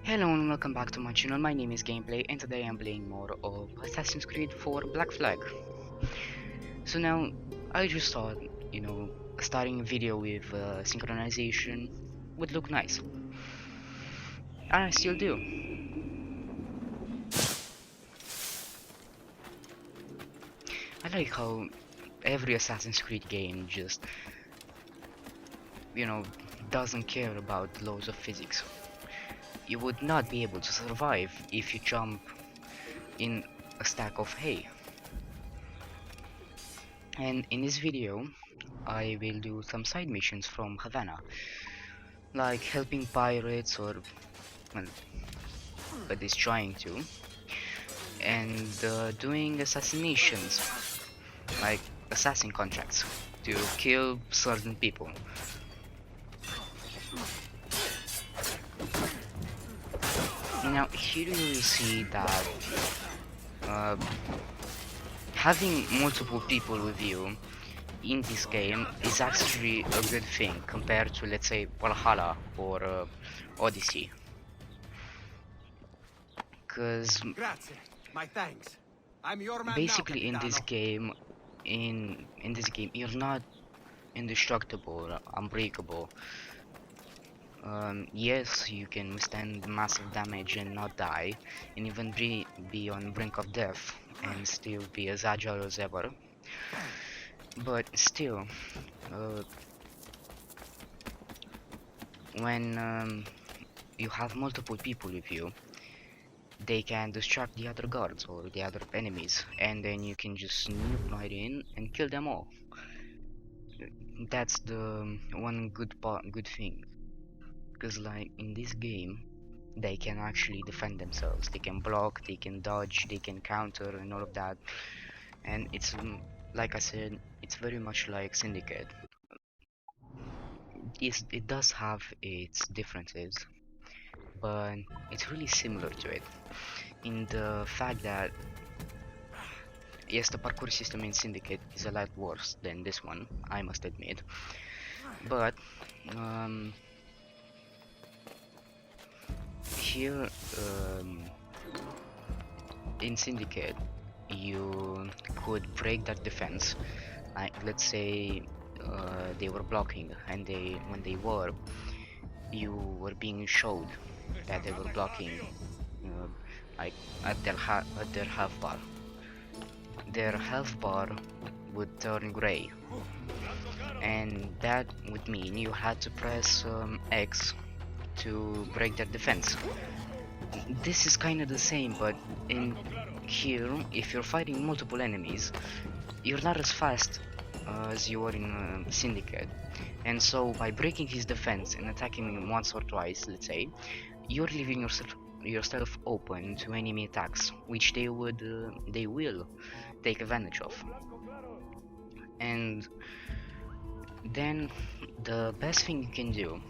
Hello and welcome back to my channel. My name is Gameplay and today I'm playing more of Assassin's Creed 4 Black Flag. So now, I just thought, starting a video with synchronization would look nice. And I still do. I like how every Assassin's Creed game just, you know, doesn't care about the laws of physics. You would not be able to survive if you jump in a stack of hay. And in this video, I will do some side missions from Havana, like helping pirates or, well, but is trying to, and doing assassinations, like assassin contracts, to kill certain people. Now here you will see that uh, having multiple people with you in this game is actually a good thing compared to, let's say, Valhalla or Odyssey. Because My thanks. I'm your man basically now, in this Capitano. game, in this game, you're not indestructible or unbreakable. Yes, you can withstand massive damage and not die, and even be on brink of death and still be as agile as ever. But still, uh, when you have multiple people with you, they can distract the other guards or the other enemies, and then you can just snoop right in and kill them all. That's the one good thing, because like in this game, they can actually defend themselves. They can block, they can dodge, they can counter, and all of that. And it's like I said, it's very much like Syndicate. It does have its differences, but it's really similar to it in the fact that yes, the parkour system in Syndicate is a lot worse than this one, I must admit. But um, here in Syndicate, you could break that defense. Like, let's say they were blocking, and when they were, you were being showed that they were blocking, uh, like at their health bar. Their health bar would turn gray, and that would mean you had to press X to break their defense. This is kind of the same, but in here, if you're fighting multiple enemies, you're not as fast as you are in Syndicate. And so by breaking his defense and attacking him once or twice, let's say, you're leaving yourself open to enemy attacks, which they will take advantage of. And then the best thing you can do,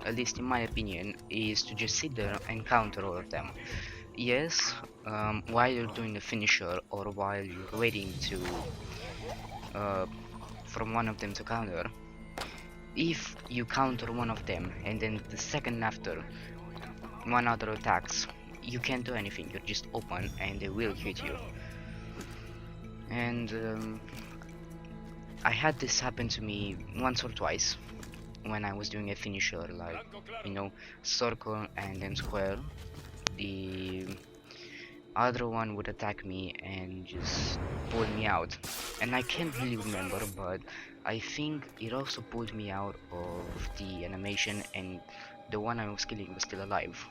at least in my opinion, is to just sit there and counter all of them. Yes, while you're doing the finisher or while you're waiting to from one of them to counter, if you counter one of them and then the second after one other attacks, you can't do anything. You're just open and they will hit you. And I had this happen to me once or twice when I was doing a finisher, like, circle and then square. The other one would attack me and just pull me out. And I can't really remember, but I think it also pulled me out of the animation and the one I was killing was still alive.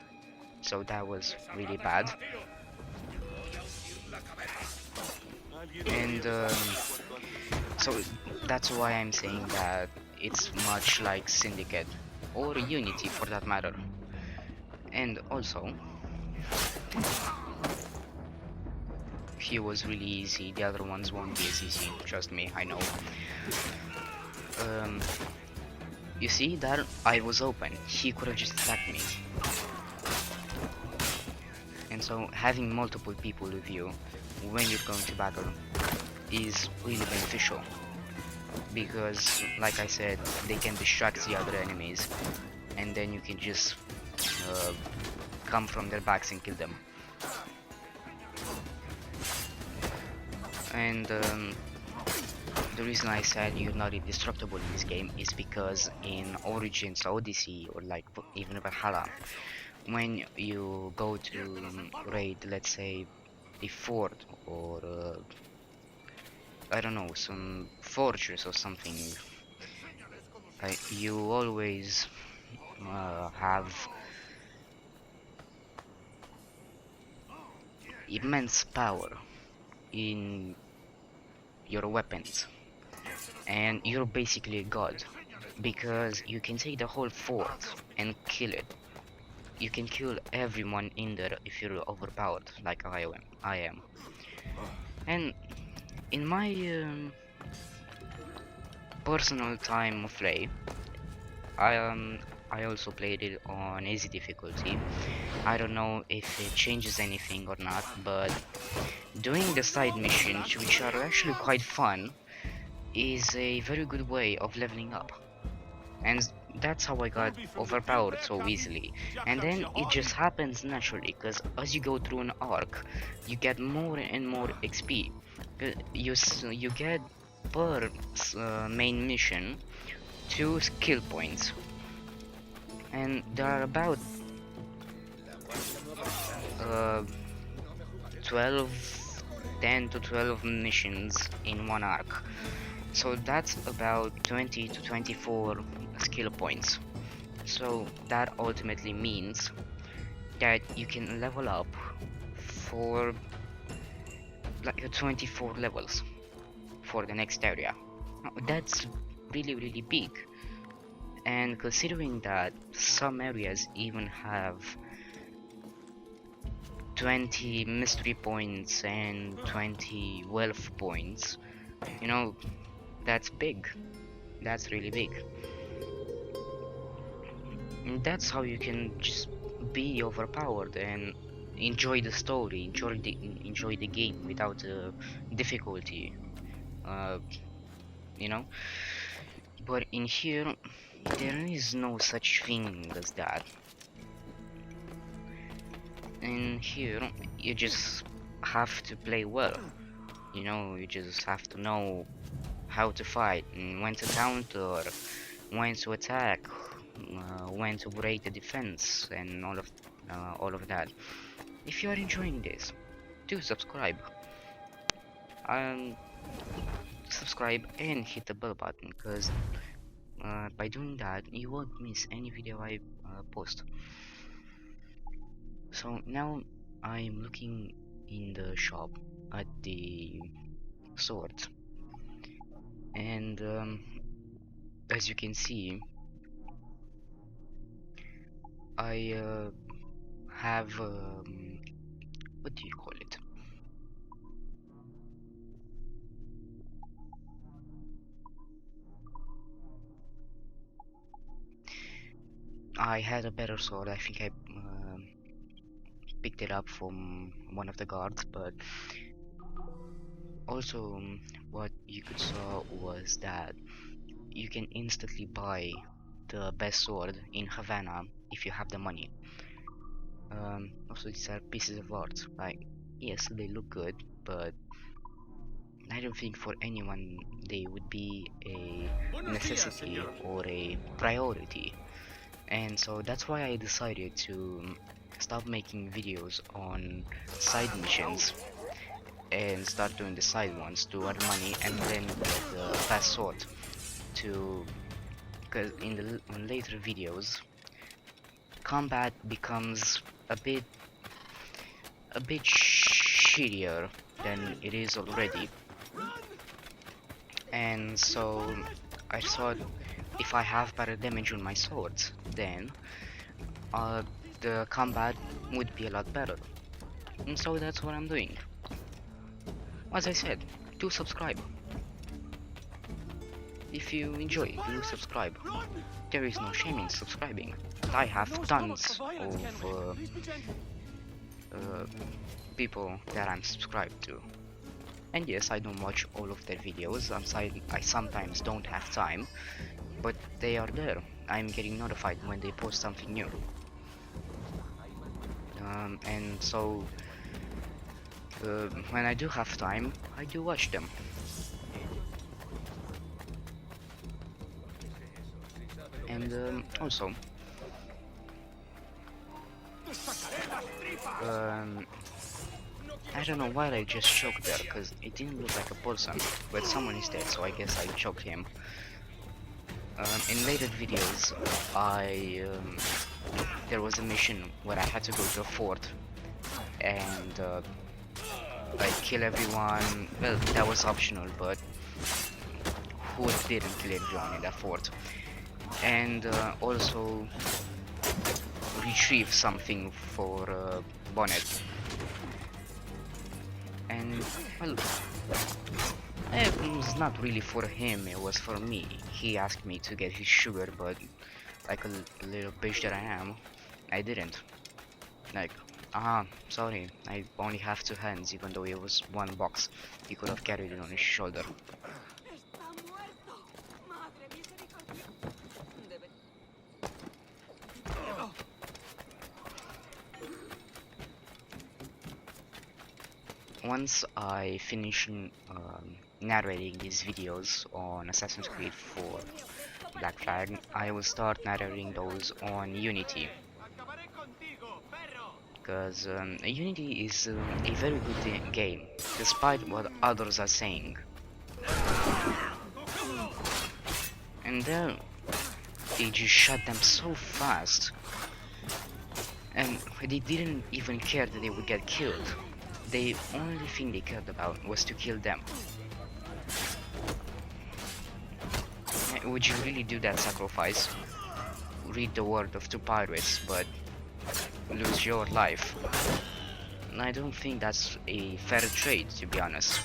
So that was really bad. And so that's why I'm saying that it's much like Syndicate or Unity for that matter. And also, he was really easy, the other ones won't be as easy, trust me, I know. You see that I was open, he could have just attacked me. And so having multiple people with you when you're going to battle is really beneficial, because like I said, they can distract the other enemies and then you can just come from their backs and kill them. And the reason I said you're not indestructible in this game is because in Origins, Odyssey, or like even Valhalla, when you go to raid, let's say, a fort or I don't know, some fortress or something, you always have immense power in your weapons, and you're basically a god because you can take the whole fort and kill it. You can kill everyone in there if you're overpowered, like I am. And in my personal time of play, I um I also played it on easy difficulty. I don't know if it changes anything or not, but doing the side missions, which are actually quite fun, is a very good way of leveling up. And that's how I got overpowered so easily. And then it just happens naturally, because as you go through an arc, you get more and more XP. You get per main mission 2 skill points, and there are about uh, 12 10 to 12 missions in one arc, so that's about 20 to 24 skill points. So that ultimately means that you can level up for like 24 levels for the next area. That's really big, and considering that some areas even have 20 mystery points and 20 wealth points, you know, that's big. That's really big. And that's how you can just be overpowered and enjoy the story, enjoy the game without difficulty, uh, you know. But in here, there is no such thing as that. In here, you just have to play well. You know, you just have to know how to fight and when to counter, when to attack, when to break the defense, and all of that. If you are enjoying this, do subscribe. Um, Subscribe and hit the bell button, because by doing that, you won't miss any video I post. So now I'm looking in the shop at the swords, and as you can see, I have what do you call it? I had a better sword. I think I picked it up from one of the guards, but also what you could saw was that you can instantly buy the best sword in Havana if you have the money. Also, these are pieces of art. Like, yes, they look good, but I don't think for anyone they would be a necessity or a priority. And so that's why I decided to stop making videos on side missions and start doing the side ones to earn money and then get the fast sword to, because in the later videos combat becomes a bit shittier than it is already, and so I thought if I have better damage on my swords, then the combat would be a lot better. And so that's what I'm doing. As I said, do subscribe. If you enjoy, do subscribe. There is no shame in subscribing. I have tons of people that I'm subscribed to. And yes, I don't watch all of their videos. I sometimes don't have time, but they are there. I'm getting notified when they post something new. and so when I do have time, I do watch them. And also, um, I don't know why I just choked there, because it didn't look like a person, but someone is dead, so I guess I choked him. In later videos, there was a mission where I had to go to a fort and like kill everyone. Well, that was optional, but who didn't kill everyone in that fort? And also retrieve something for Bonnet. And well, it was not really for him, it was for me. He asked me to get his sugar, but like a little bitch that I am, I didn't. Like, sorry, I only have two hands, even though it was one box. He could have carried it on his shoulder. Once I finish narrating these videos on Assassin's Creed 4 Black Flag, I will start narrating those on Unity. Because Unity is a very good game, despite what others are saying. And then they just shot them so fast, and they didn't even care that they would get killed. The only thing they cared about was to kill them. Would you really do that sacrifice? Read the word of two pirates, but lose your life? I don't think that's a fair trade, to be honest.